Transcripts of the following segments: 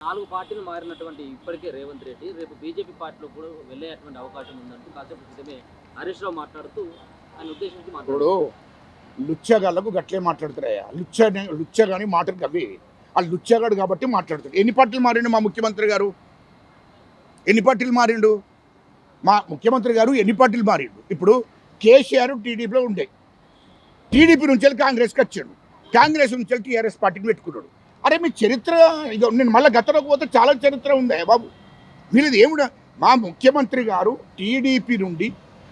4 పార్టీలు మారినటువంటి ఇప్పటికే రేవంత్ రెడ్డి రేపు బీజేపీ పార్టీలో కూడా వెళ్ళేటువంటి అవకాశం ఉందంటూ కాసేపు క్రితమే హరీష్ రావు మాట్లాడుతూ ఆయన ఉద్దేశించి ఇప్పుడు లుచ్చగాళ్ళకు గట్లే మాట్లాడుతున్నాయా లుచ్చ కానీ మాటలు అవి ఆ లుచ్చగాడు కాబట్టి మాట్లాడుతాడు. ఎన్ని పార్టీలు మారిండు మా ముఖ్యమంత్రి గారు? ఎన్ని పార్టీలు మారిండు మా ముఖ్యమంత్రి గారు? ఎన్ని పార్టీలు మారిండు? ఇప్పుడు కేసీఆర్ టీడీపీలో ఉండే, టీడీపీ నుంచి వెళ్ళి కాంగ్రెస్కి వచ్చాడు, కాంగ్రెస్ నుంచి వెళ్ళి టీఆర్ఎస్ పార్టీకి పెట్టుకున్నాడు. అరే మీ చరిత్ర ఇక నేను మళ్ళీ గతంలోకి పోతే చాలా చరిత్ర ఉండే బాబు. వీళ్ళది ఏమిడ మా ముఖ్యమంత్రి గారు టీడీపీ నుండి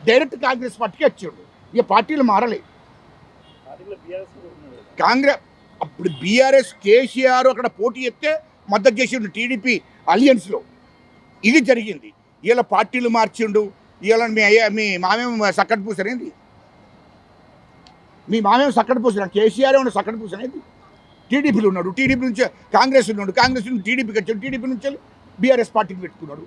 డైరెక్ట్ కాంగ్రెస్ పార్టీకి వచ్చాడు. ఇక పార్టీలు మారలే. కాంగ్రెస్ అప్పుడు బీఆర్ఎస్ కేసీఆర్ అక్కడ పోటీ ఎత్తే మద్దతు చేసిండు టీడీపీ అలియన్స్లో. ఇది జరిగింది. ఇలా పార్టీలు మార్చిండు. ఇలా మీ మామేం సక్కటి పూసనేది? మీ మామేం సక్కటి పూసిన? కేసీఆర్ ఏమన్నా సక్కటి పూసనేది? టీడీపీలో ఉన్నాడు, టీడీపీ నుంచి కాంగ్రెస్ ఉన్నాడు, కాంగ్రెస్ నుంచి టీడీపీకి వచ్చాడు, టీడీపీ నుంచి బీఆర్ఎస్ పార్టీకి పెట్టుకున్నాడు.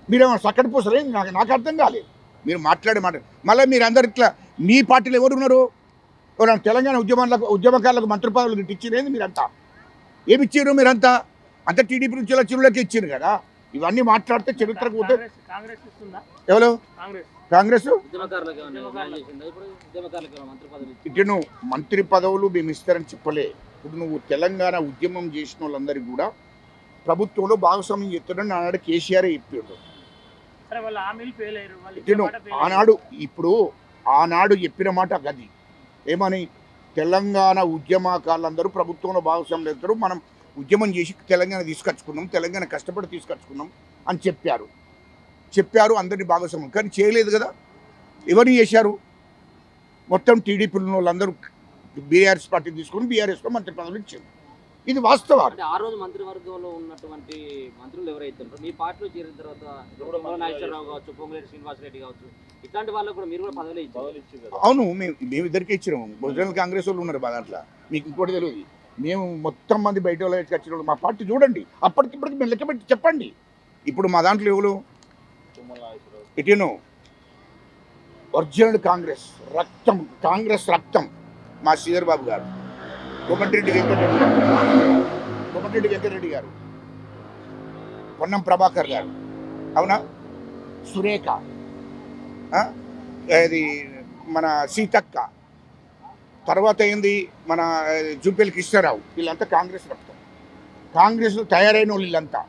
మీరేమన్నా సక్కటి పూసలేదు? నాకు అర్థం కాలేదు మీరు మాట్లాడే మాట. మళ్ళీ మీరు అందరు ఇట్లా మీ పార్టీలో ఎవరు ఉన్నారు? ఎవరైనా తెలంగాణ ఉద్యమకారులకు మంత్రి పదవులు ఇచ్చింది మీరంతా? ఏమి ఇచ్చారు మీరంతా? అంతా టీడీపీ నుంచి చిరులకి ఇచ్చారు కదా. ఇవన్నీ మాట్లాడితే చరిత్రకు పోతే ఎవరు కాంగ్రెస్ ఇటు మంత్రి పదవులు మేము ఇస్తారని చెప్పలే. ఇప్పుడు నువ్వు తెలంగాణ ఉద్యమం చేసిన వాళ్ళందరికీ కూడా ప్రభుత్వంలో భాగస్వామ్యం చెప్తాడని ఆనాడు కేసీఆర్ చెప్పాడు. ఆనాడు ఇప్పుడు ఆనాడు చెప్పిన మాట గది ఏమని? తెలంగాణ ఉద్యమకారులందరూ ప్రభుత్వంలో భాగస్వామ్యం చెప్తారు, మనం ఉద్యమం చేసి తెలంగాణ తీసుకొచ్చుకున్నాం, తెలంగాణ కష్టపడి తీసుకొచ్చుకున్నాం అని చెప్పారు అందరినీ భాగస్వామ్యం. కానీ చేయలేదు కదా. ఎవరిని చేశారు? మొత్తం టీడీపీలో వాళ్ళందరూ బీఆర్ఎస్ పార్టీ తీసుకుని బీఆర్ఎస్లో మంత్రి పదవులు ఇచ్చారు. ఇది వాస్తవాలు. ఆ రోజు మంత్రివర్గంలో ఉన్నటువంటి మంత్రులు ఎవరైతే మీ పార్టీలో చేరిన తర్వాత నాగేశ్వరరావు కావచ్చు, పొంగులేటి శ్రీనివాసరెడ్డి కావచ్చు, ఇట్లాంటి వాళ్ళకు కూడా మీరు కూడా పదవులు ఇచ్చారు. అవును, మేము ఇద్దరికే ఇచ్చినాము. ఒరిజినల్ కాంగ్రెస్ వాళ్ళు ఉన్నారు దాంట్లో. మీకు ఇంకోటి తెలియదు, మేము మొత్తం మంది బయట వాళ్ళు వచ్చిన వాళ్ళు మా పార్టీ చూడండి. అప్పటికిప్పటికి మేము లెక్క పెట్టి చెప్పండి. ఇప్పుడు మా దాంట్లో ఎవరు ఇటేను ఒరిజినల్ కాంగ్రెస్ రక్తం, కాంగ్రెస్ రక్తం మా శ్రీధర్ బాబు గారు, కోమటిరెడ్డి వెంకటరెడ్డి గారు, పొన్నం ప్రభాకర్ గారు, అవునా, సురేఖ, అది మన సీతక్క, తర్వాత ఏంది మన జూపేలి కృష్ణారావు, వీళ్ళంతా కాంగ్రెస్ రక్తం. కాంగ్రెస్ తయారైన వాళ్ళు వీళ్ళంతా.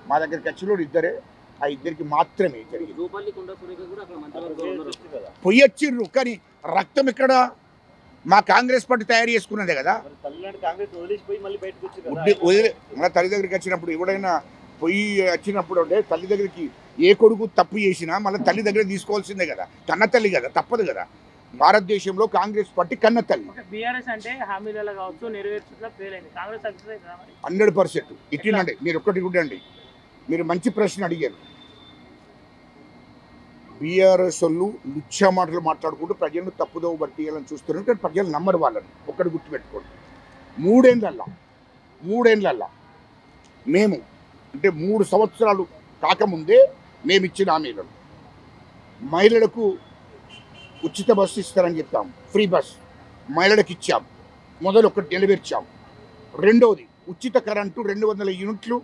మా దగ్గరికి వచ్చిన ఇద్దరే, ఆ ఇద్దరికి మాత్రమే జరిగింది. పొయ్యొచ్చిర్రు కానీ రక్తం ఇక్కడ మా కాంగ్రెస్ పార్టీ తయారు చేసుకున్నదే కదా. మన తల్లి దగ్గరికి వచ్చినప్పుడు ఎవడైనా పొయ్యి వచ్చినప్పుడు అంటే తల్లి దగ్గరికి ఏ కొడుకు తప్పు చేసినా మళ్ళీ తల్లి దగ్గర తీసుకోవాల్సిందే కదా. కన్న తల్లి కదా, తప్పదు కదా. భారతదేశంలో కాంగ్రెస్ పార్టీ కన్న తల్లి. 100% ఇట్లండి. మీరు ఒక్కటి కూడా అండి, మీరు మంచి ప్రశ్న అడిగారు. బీఆర్ఎస్ వాళ్ళు లుచ్చ మాటలు మాట్లాడుకుంటూ ప్రజలను తప్పుదోవ పట్టియాలని చూస్తున్నారు. కానీ ప్రజలు నమ్మరు వాళ్ళని. ఒక్కటి గుర్తుపెట్టుకోండి, మూడేళ్ళల్లా మేము అంటే 3 సంవత్సరాలు కాకముందే మేము ఇచ్చిన హామీలను, మహిళలకు ఉచిత బస్సు ఇస్తారని చెప్పాం, ఫ్రీ బస్ మహిళలకు ఇచ్చాం. మొదలు ఒకటి నెరవేర్చాం. రెండవది ఉచిత కరెంటు 200 యూనిట్లు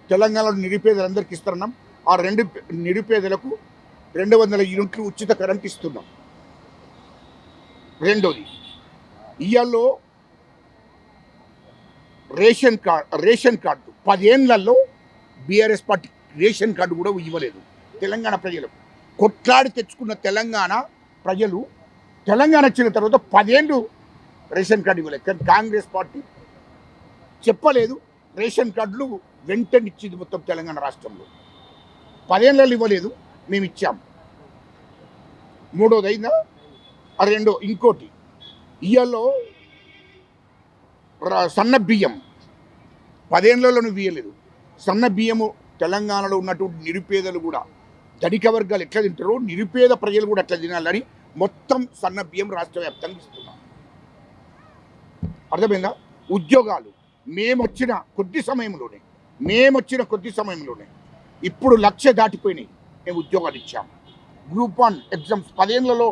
తెలంగాణలో నిరుపేదలందరికీ ఇస్తున్నాం. ఆ 2 నిరుపేదలకు 200 యూనిట్లు ఉచిత కరెంట్ ఇస్తున్నాం. రెండోది ఇయాల్లో రేషన్ కార్డు 10 ఏళ్లలో బీఆర్ఎస్ పార్టీ రేషన్ కార్డు కూడా ఇవ్వలేదు తెలంగాణ ప్రజలకు. కొట్లాడి తెచ్చుకున్న తెలంగాణ ప్రజలు తెలంగాణ వచ్చిన తర్వాత 10 ఏళ్ళు రేషన్ కార్డు ఇవ్వలేదు. కానీ కాంగ్రెస్ పార్టీ చెప్పలేదు. రేషన్ కార్డులు వెంటనే ఇచ్చింది మొత్తం తెలంగాణ రాష్ట్రంలో. 10 ఏళ్ళలో ఇవ్వలేదు, మేము ఇచ్చాం. మూడోది అయిందా? రెండో ఇంకోటి ఇయ్యాల్లో సన్న బియ్యం 10 ఏళ్ళలో నువ్వు ఇవ్వలేదు. సన్న బియ్యము తెలంగాణలో ఉన్నటువంటి నిరుపేదలు కూడా, ధనిక వర్గాలు ఎట్లా తింటారో నిరుపేద ప్రజలు కూడా అట్లా తినాలని మొత్తం సన్న బియ్యం రాష్ట్ర వ్యాప్తంగా ఇస్తున్నాం. అర్థమైందా? ఉద్యోగాలు మేమొచ్చిన కొద్ది సమయంలోనే ఇప్పుడు 1,00,000 దాటిపోయినాయి. మేము ఉద్యోగాలు ఇచ్చాం. గ్రూప్ 1 ఎగ్జామ్స్ 10 ఏళ్లలో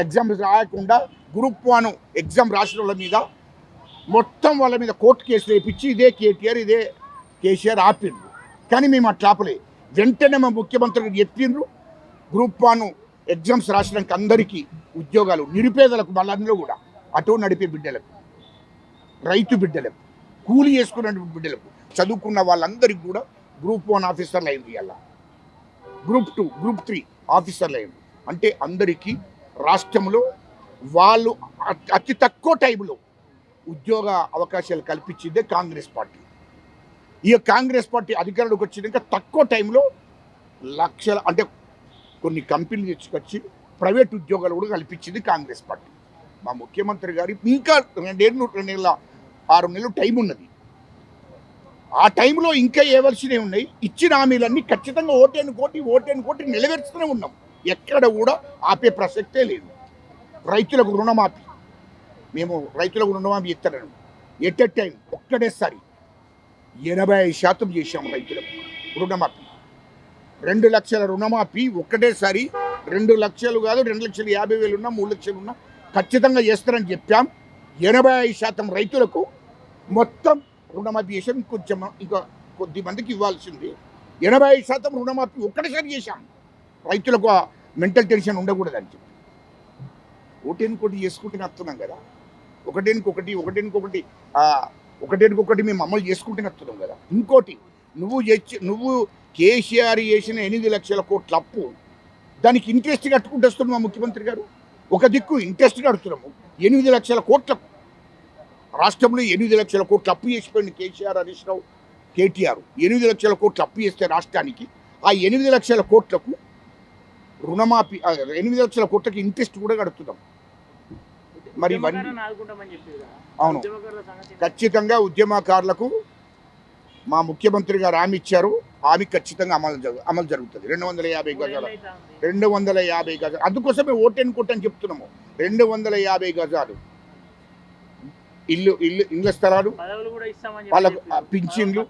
ఎగ్జామ్స్ రాయకుండా గ్రూప్ 1 ఎగ్జామ్ రాసిన వాళ్ళ మీద మొత్తం వాళ్ళ మీద కోర్టు కేసులు వేయించి ఇదే కేటీఆర్ ఇదే కేసీఆర్ ఆపిండ్రు. కానీ మేము అట్లా ఆపలే. వెంటనే మా ముఖ్యమంత్రికి చెప్పిండ్రు గ్రూప్ 1 ఎగ్జామ్స్ రాసినాక అందరికీ ఉద్యోగాలు, నిరుపేదలకు వాళ్ళందరూ కూడా, ఆటో నడిపే బిడ్డలకు, రైతు బిడ్డలకు, కూలి చేసుకున్న బిడ్డలకు, చదువుకున్న వాళ్ళందరికీ కూడా గ్రూప్ 1 ఆఫీసర్లు అయింది. ఇలా గ్రూప్ 2 గ్రూప్ 3 ఆఫీసర్లు అయింది. అంటే అందరికీ రాష్ట్రంలో వాళ్ళు అతి తక్కువ టైంలో ఉద్యోగ అవకాశాలు కల్పించిందే కాంగ్రెస్ పార్టీ. ఈ కాంగ్రెస్ పార్టీ అధికారంలోకి వచ్చినాక తక్కువ టైంలో లక్షల, అంటే కొన్ని కంపెనీలు తెచ్చుకొచ్చి ప్రైవేట్ ఉద్యోగాలు కూడా కల్పించింది కాంగ్రెస్ పార్టీ. మా ముఖ్యమంత్రి గారి ఇంకా 2 నెలల 6 నెలలు టైం ఉన్నది. ఆ టైంలో ఇంకా ఏవలసినవి ఉన్నాయి. ఇచ్చిన హామీలన్నీ ఖచ్చితంగా ఓటేను కోటి నెరవేర్చుతూనే ఉన్నాం. ఎక్కడ కూడా ఆపే ప్రసక్తే లేదు. రైతులకు రుణమాఫీ, మేము రైతులకు రుణమాఫీ ఇస్తాను ఎట్ ఎ టైం ఒక్కటేసారి 85% చేశాము రైతులకు రుణమాఫీ. 2 లక్షల రుణమాఫీ ఒక్కటేసారి. 2 లక్షలు కాదు, 2,50,000 ఉన్నా 3 లక్షలు ఉన్నా ఖచ్చితంగా చేస్తారని చెప్పాం. 85% రైతులకు మొత్తం రుణమాఫీ చేసాం. కొంచెం ఇంకా కొద్ది మందికి ఇవ్వాల్సింది. 85% రుణమాఫీ ఒక్కటేసారి చేశాం. రైతులకు ఆ మెంటల్ టెన్షన్ ఉండకూడదని చెప్పి ఓటేనుకోటి చేసుకుంటూనే వస్తున్నాం కదా. ఒకటేనుకొకటి మేము అమలు చేసుకుంటూనే వస్తున్నాం కదా. ఇంకోటి, నువ్వు కేసీఆర్ చేసిన 8 లక్షల కోట్ల అప్పు, దానికి ఇంట్రెస్ట్ కట్టుకుంటూ వస్తున్నాం మా ముఖ్యమంత్రి గారు. ఒక దిక్కు ఇంట్రెస్ట్ కడుతున్నాము 8 లక్షల కోట్లకు. రాష్ట్రంలో 8 లక్షల కోట్ల అప్పు చేసిపోయింది కేసీఆర్, హరీష్ రావు, కేటీఆర్. 8 లక్షల కోట్ల అప్పు చేస్తే రాష్ట్రానికి ఆ 8 లక్షల కోట్లకు రుణమాఫీ, 8 లక్షల కోట్లకి ఇంట్రెస్ట్ కూడా కడుతున్నాం. మరి అవును, ఖచ్చితంగా ఉద్యమకారులకు మా ముఖ్యమంత్రి గారు హామీ ఇచ్చారు. హామీ ఖచ్చితంగా అమలు జరుగుతుంది. 250 గజాలు, 250 గజాలు. అందుకోసమే ఓటేనుకోటి అని చెప్తున్నాము. 250 గజాలు ఇళ్ళ స్థలాలు, వాళ్ళకు పింఛన్లు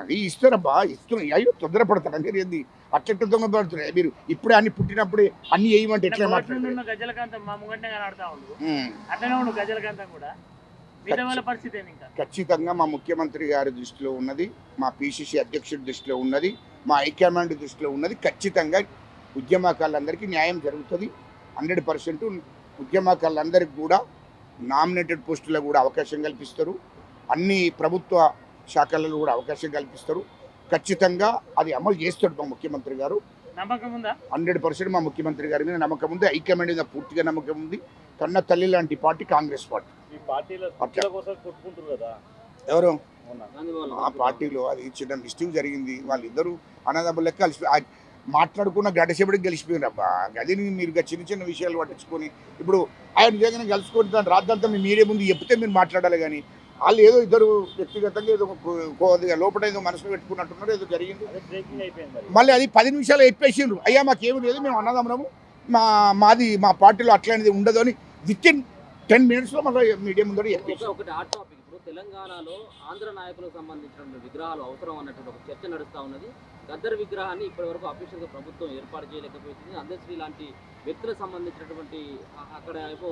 అది ఇస్తారబ్బా, ఇస్తున్నాయి. అయ్యో తొందరపడతారు అంటే ఏంది అట్లెట్టు దొంగపడుతున్నాయి. మీరు ఇప్పుడే అన్ని పుట్టినప్పుడే అన్ని వేయమంటే ఎట్లా మాట్లాడుతున్నారు? ఖచ్చితంగా మా ముఖ్యమంత్రి గారి దృష్టిలో ఉన్నది, మా పిసిసి అధ్యక్షుడి దృష్టిలో ఉన్నది, మా హైకమాండ్ దృష్టిలో ఉన్నది. ఖచ్చితంగా ఉద్యమకారులందరికీ న్యాయం జరుగుతుంది. 100% ఉద్యమకారులందరికీ కూడా నామినేటెడ్ పోస్టుల్లో కూడా అవకాశం కల్పిస్తారు. అన్ని ప్రభుత్వ శాఖలలో కూడా అవకాశం కల్పిస్తారు. ఖచ్చితంగా అది అమలు చేస్తాడు మా ముఖ్యమంత్రి గారు. నమ్మకం ఉందా? 100% మా ముఖ్యమంత్రి గారి మీద నమ్మకం ఉంది. హైకమాండ్ మీద పూర్తిగా నమ్మకం ఉంది. కన్న తల్లి లాంటి పార్టీ కాంగ్రెస్ పార్టీ. ఎవరు ఆ పార్టీలో అది చిన్న మిస్టేక్ జరిగింది. వాళ్ళిద్దరూ అన్నదమ్ముల లెక్క కలిసి మాట్లాడుకున్న గడ్డసేపటికి గెలిచిపోయినారు అబ్బా. అది మీరు చిన్న చిన్న విషయాలు పట్టించుకొని ఇప్పుడు ఆయన నిజంగానే కలుసుకొని దాని రాద్దంతా మీరే ముందు చెప్తే మీరు మాట్లాడాలి. కానీ వాళ్ళు ఏదో ఇద్దరు వ్యక్తిగతంగా ఏదో కొద్దిగా లోపల ఏదో మనసులో పెట్టుకున్నట్టున్నారు, ఏదో జరిగింది. మళ్ళీ అది 10 నిమిషాలు చెప్పేసిండ్రు, అయ్యా మాకేమీ లేదు, మేము అన్నదమ్ములము, మా పార్టీలో అట్లాంటిది ఉండదు అని వితిన్ 10 minutesలో మళ్ళీ మీడియా ముందు చెప్పేసి. ఒకటి హాట్ టాపిక్, ఇప్పుడు తెలంగాణలో ఆంధ్ర నాయకులకు సంబంధించిన విగ్రహాలు అవసరం అన్నటువంటి ఒక చర్చ నడుస్తూ ఉన్నది. గద్దర్ విగ్రహాన్ని ఇప్పటివరకు అఫీషియల్గా ప్రభుత్వం ఏర్పాటు చేయలేకపోతుంది. అందశ్రీ లాంటి వ్యక్తులకు సంబంధించినటువంటి అక్కడ ఏమో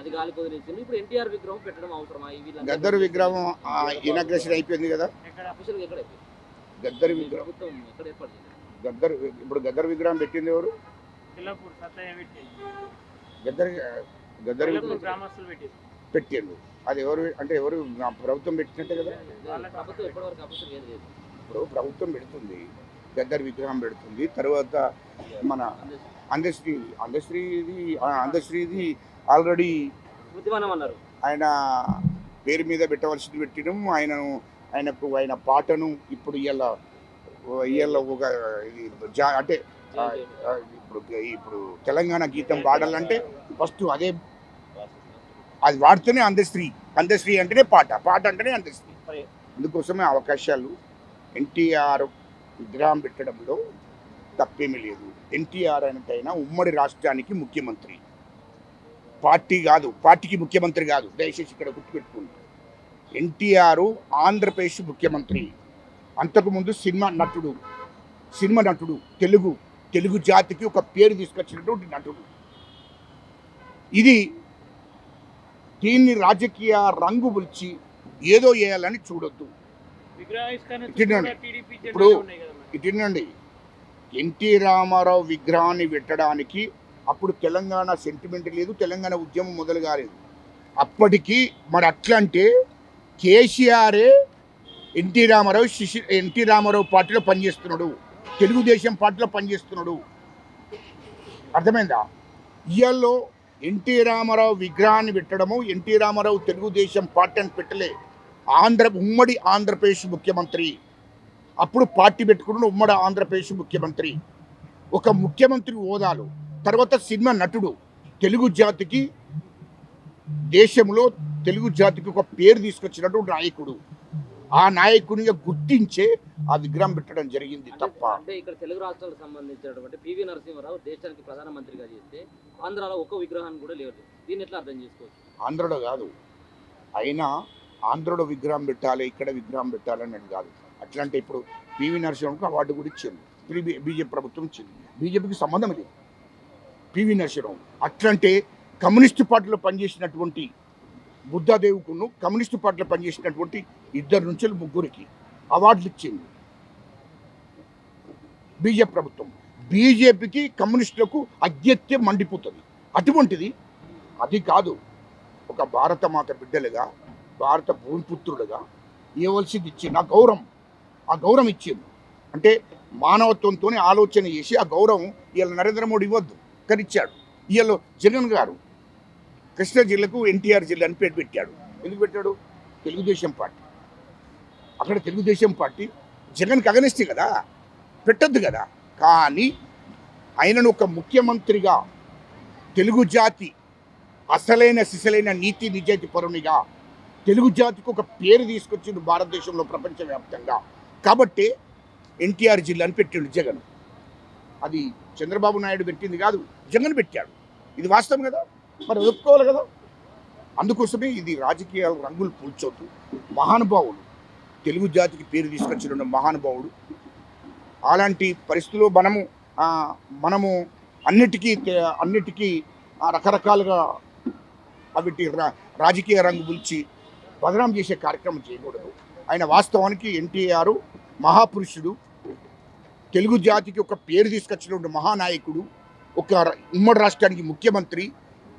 అది గాలి కొదిలేసింది. ఇప్పుడు ఎన్టీఆర్ విగ్రహం పెట్టడం అవసరమా? గద్దర్ విగ్రహం ఇనాగ్రేషన్ అయిపోయింది కదా. అఫీషియల్గా ఎక్కడ గద్దర్ విగ్రహం ఎక్కడ ఏర్పాటు చేయాలి? గద్దర్ విగ్రహం పెట్టింది ఎవరు? గద్దర్ పెట్టిండు. అది ఎవరు అంటే ఎవరు? ప్రభుత్వం పెట్టినట్టే కదా. ప్రభుత్వం ఎప్పటివరకు అఫీషియల్ ఏది లేదు. ఇప్పుడు ప్రభుత్వం పెడుతుంది, గద్దర్ విగ్రహం పెడుతుంది. తర్వాత మన అందశ్రీది ఆల్రెడీ అన్నారు. ఆయన పేరు మీద పెట్టవలసింది పెట్టినాం. ఆయన పాటను ఇప్పుడు ఇవాళ ఒక అంటే ఇప్పుడు తెలంగాణ గీతం పాడాలంటే ఫస్ట్ అది వాడితేనే అందశ్రీ అంటేనే పాట అంటేనే అందశ్రీ. అందుకోసమే అవకాశాలు. ఎన్టీఆర్ విగ్రహం పెట్టడంలో తప్పేమీ లేదు. ఎన్టీఆర్ అయినా ఉమ్మడి రాష్ట్రానికి ముఖ్యమంత్రి, పార్టీ కాదు, పార్టీకి ముఖ్యమంత్రి కాదు. దయచేసి ఇక్కడ గుర్తుపెట్టుకుంటారు. ఎన్టీఆర్ ఆంధ్రప్రదేశ్ ముఖ్యమంత్రి. అంతకుముందు సినిమా నటుడు, తెలుగు జాతికి ఒక పేరు తీసుకొచ్చినటువంటి నటుడు. ఇది దీన్ని రాజకీయ రంగు పులిచి ఏదో వేయాలని చూడొద్దు. ఇప్పుడు ఇటునండి, ఎన్టీ రామారావు విగ్రహాన్ని పెట్టడానికి అప్పుడు తెలంగాణ సెంటిమెంట్ లేదు, తెలంగాణ ఉద్యమం మొదలు కాలేదు. అప్పటికి మరి అట్లా అంటే కేసీఆరే ఎన్టీ రామారావు పార్టీలో పనిచేస్తున్నాడు, తెలుగుదేశం పార్టీలో పనిచేస్తున్నాడు. అర్థమైందా? ఇయాల్లో ఎన్టీ రామారావు విగ్రహాన్ని పెట్టడము, ఎన్టీ రామారావు తెలుగుదేశం పార్టీ అని పెట్టలే, ఉమ్మడి ఆంధ్రప్రదేశ్ ముఖ్యమంత్రి. అప్పుడు పార్టీ పెట్టుకున్న ఉమ్మడి ఆంధ్రప్రదేశ్ ముఖ్యమంత్రి, ఒక ముఖ్యమంత్రి హోదాలో, తర్వాత సినిమా నటుడు, తెలుగు జాతికి దేశంలో తెలుగు జాతికి ఒక పేరు తీసుకొచ్చినటువంటి నాయకుడు. ఆ నాయకునిగా గుర్తించే ఆ విగ్రహం పెట్టడం జరిగింది తప్ప. అంటే ఇక్కడ తెలుగు రాష్ట్రాలకు సంబంధించినటువంటి పివి నరసింహారావు దేశానికి ప్రధానమంత్రిగా చేస్తే ఆంధ్రాలో ఒక్క విగ్రహాన్ని కూడా లేదు. దీన్ని ఎట్లా అర్థం చేసుకోవచ్చు? ఆంధ్రలో కాదు, అయినా ఆంధ్రలో విగ్రహం పెట్టాలి, ఇక్కడ విగ్రహం పెట్టాలని నేను కాదు. అట్లంటే ఇప్పుడు పివి నరసింహరావుకి అవార్డు కూడా ఇచ్చింది, బీజేపీ ప్రభుత్వం ఇచ్చింది. బీజేపీకి సంబంధం లేదు పివి నరసింహరావు. అట్లంటే కమ్యూనిస్టు పార్టీలో పనిచేసినటువంటి బుద్ధాదేవుకును కమ్యూనిస్టు పార్టీలో పనిచేసినటువంటి 2 నుంచి 3 అవార్డులు ఇచ్చింది బీజేపీ ప్రభుత్వం. బీజేపీకి కమ్యూనిస్టులకు అగ్యత్యం మండిపోతుంది. అటువంటిది అది కాదు, ఒక భారతమాత బిడ్డలుగా, భారత భూమిపుత్రుడుగా ఇవ్వవలసింది ఇచ్చింది. ఆ గౌరవం ఇచ్చింది. అంటే మానవత్వంతో ఆలోచన చేసి ఆ గౌరవం ఇవాళ నరేంద్ర మోడీ ఇవ్వద్దు, కానీ ఇచ్చాడు. ఇవాళ జగన్ గారు కృష్ణా జిల్లాకు ఎన్టీఆర్ జిల్లా అని పేరు పెట్టాడు. ఎందుకు పెట్టాడు? తెలుగుదేశం పార్టీ. అక్కడ తెలుగుదేశం పార్టీ జగన్కి అగనిస్తే కదా, పెట్టద్దు కదా. కానీ ఆయనను ఒక ముఖ్యమంత్రిగా, తెలుగు జాతి అసలైన సిసలైన నీతి నిజాయితీ పరునిగా, తెలుగు జాతికి ఒక పేరు తీసుకొచ్చింది భారతదేశంలో, ప్రపంచవ్యాప్తంగా. కాబట్టి ఎన్టీఆర్ జిల్లా అని పెట్టిండు జగన్. అది చంద్రబాబు నాయుడు పెట్టింది కాదు, జగన్ పెట్టాడు. ఇది వాస్తవం కదా, మరి ఒప్పుకోవాలి కదా. అందుకోసమే ఇది రాజకీయాల రంగులు పూల్చొద్దు. మహానుభావుడు, తెలుగు జాతికి పేరు తీసుకొచ్చిన మహానుభావుడు. అలాంటి పరిస్థితుల్లో మనము అన్నిటికీ రకరకాలుగా అవిటి రాజకీయ రంగు పులిచి బదనాం చేసే కార్యక్రమం చేయకూడదు. ఆయన వాస్తవానికి ఎన్టీఆర్ మహాపురుషుడు, తెలుగు జాతికి ఒక పేరు తీసుకొచ్చినటువంటి మహానాయకుడు, ఒక ఉమ్మడి రాష్ట్రానికి ముఖ్యమంత్రి,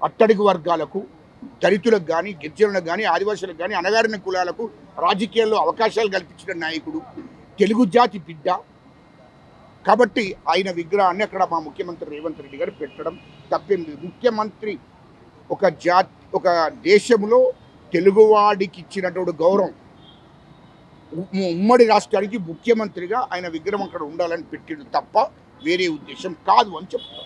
అట్టడుగు వర్గాలకు, దళితులకు కానీ, గిరిజనులకు కానీ, ఆదివాసులకు కానీ, అణగారిన కులాలకు రాజకీయాల్లో అవకాశాలు కల్పించిన నాయకుడు, తెలుగు జాతి బిడ్డ. కాబట్టి ఆయన విగ్రహాన్ని అక్కడ మా ముఖ్యమంత్రి రేవంత్ రెడ్డి గారు పెట్టడం తప్పింది. ముఖ్యమంత్రి ఒక దేశంలో తెలుగువాడికి ఇచ్చినటువంటి గౌరవం, ఉమ్మడి రాష్ట్రానికి ముఖ్యమంత్రిగా ఆయన విగ్రహం అక్కడ ఉండాలని పెట్టిండు తప్ప వేరే ఉద్దేశం కాదు అని చెప్తారు.